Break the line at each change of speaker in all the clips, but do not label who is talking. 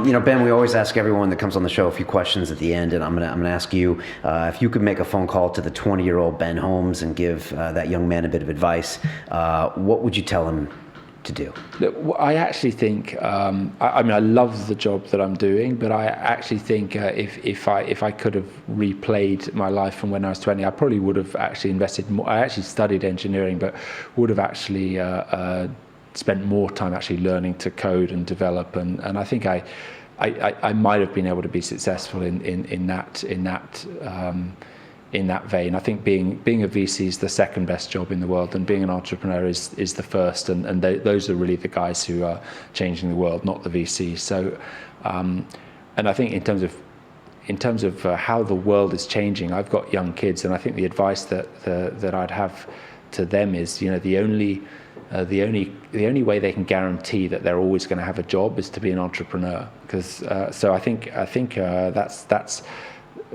Ben, we always ask everyone that comes on the show a few questions at the end, and I'm gonna ask you if you could make a phone call to the 20-year-old Ben Holmes and give that young man a bit of advice. What would you tell him to do?
I actually think, I love the job that I'm doing, but I actually think if I could have replayed my life from when I was 20, I probably would have actually invested more. I actually studied engineering, but would have actually spent more time actually learning to code and develop, and I think I might have been able to be successful in that vein. I think being a VC is the second best job in the world, and being an entrepreneur is the first, and those are really the guys who are changing the world, not the VCs. So, and I think in terms of how the world is changing, I've got young kids, and I think the advice that I'd have to them is, the only way they can guarantee that they're always going to have a job is to be an entrepreneur. Because so I think that's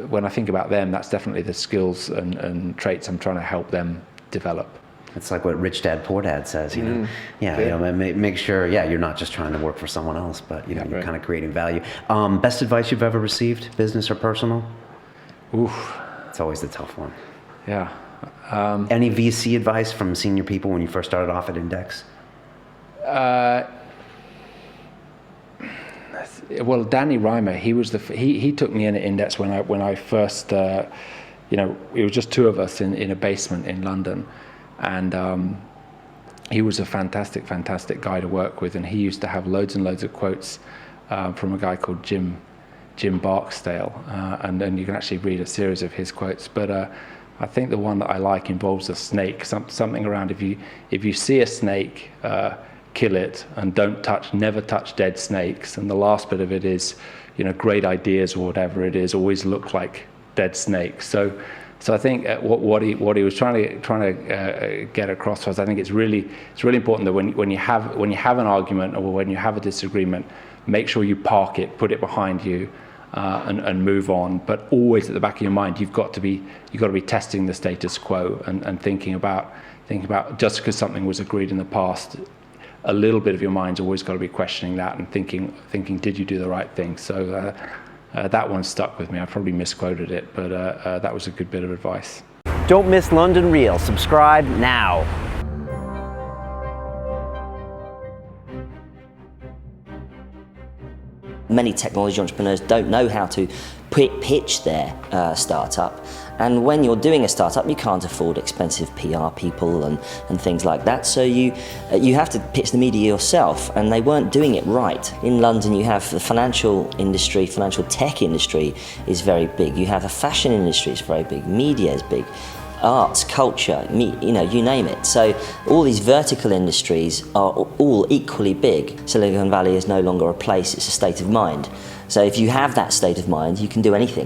when I think about them, that's definitely the skills and traits I'm trying to help them develop.
It's like what Rich Dad Poor Dad says, make sure, you're not just trying to work for someone else, but you're kind of creating value. Best advice you've ever received, business or personal?
Oof,
it's always the tough one.
Yeah.
Any VC advice from senior people when you first started off at Index?
Well, Danny Reimer, he took me in at Index when I first, it was just two of us in a basement in London, and he was a fantastic guy to work with, and he used to have loads and loads of quotes from a guy called Jim Barksdale, and then you can actually read a series of his quotes, but I think the one that I like involves a snake, something around if you see a snake, kill it, and never touch dead snakes. And the last bit of it is, great ideas or whatever it is always look like dead snakes. So I think what he was trying to get across was, I think it's really important that when you have an argument or when you have a disagreement, make sure you park it, put it behind you, and move on. But always at the back of your mind, you've got to be testing the status quo and thinking about just because something was agreed in the past, a little bit of your mind's always got to be questioning that and thinking, did you do the right thing? So that one stuck with me. I probably misquoted it, but that was a good bit of advice.
Don't miss London Real. Subscribe now.
Many technology entrepreneurs don't know how to pitch their startup, and when you're doing a startup you can't afford expensive PR people and things like that, so you have to pitch the media yourself, and they weren't doing it right. In London you have the financial tech industry is very big, you have a fashion industry, it's very big, media is big, arts, culture, you name it. So all these vertical industries are all equally big. Silicon Valley is no longer a place, it's a state of mind. So if you have that state of mind, you can do anything.